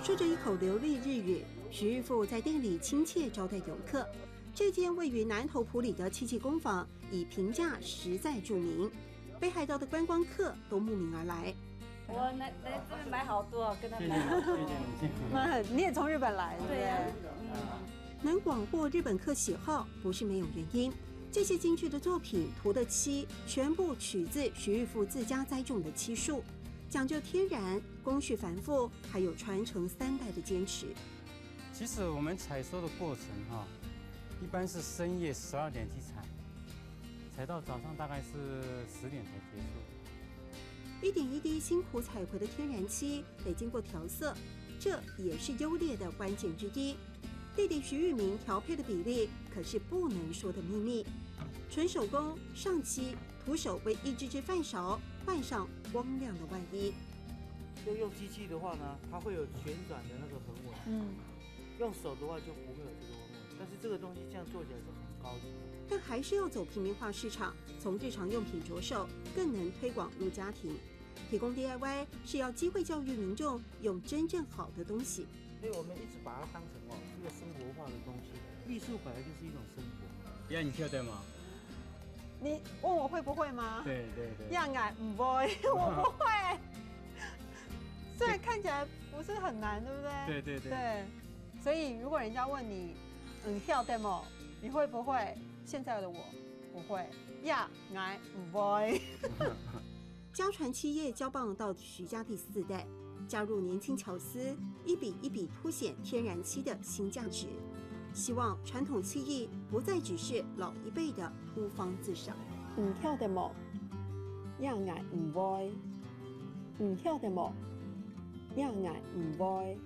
说着一口流利日语，徐玉富在店里亲切招待游客。这间位于南投埔里的漆器工坊以评价实在著名，北海道的观光客都慕名而来。我来这边买好多，跟他买好多。你也从日本来，对呀。能广获日本客喜好，不是没有原因。这些精致的作品涂的漆，全部取自徐玉富自家栽种的漆树，讲究天然，工序繁复，还有传承3代的坚持。其实我们采收的过程一般是深夜12点去采，采到早上大概是10点才结束。一点一滴辛苦采回的天然漆得经过调色，这也是优劣的关键之一。弟弟徐玉明调配的比例可是不能说的秘密。纯手工上漆，徒手为一只只饭勺换上光亮的外衣。用机器的话呢，它会有旋转的那个横纹。用手的话就不会有这个纹纹。但是这个东西这样做起来是很高级的。但还是要走平民化市场，从日常用品着手，更能推广入家庭。提供 DIY 是要机会教育民众用真正好的东西。所以我们一直把它当成一个生活化的东西。艺术本来就是一种生活。你跳对吗？你问我会不会吗？对。样啊，不会，我不会。虽然看起来不是很难，对不对？对。所以如果人家问你，跳 demo， 你会不会？现在的我不会。样啊，不会。家传漆业交棒到徐家第4代，加入年轻巧思，一笔一笔凸显天然漆的新价值。希望传统漆艺不再只是老一辈的孤芳自赏。跳的么？样啊，不会。跳的么？样啊，不会。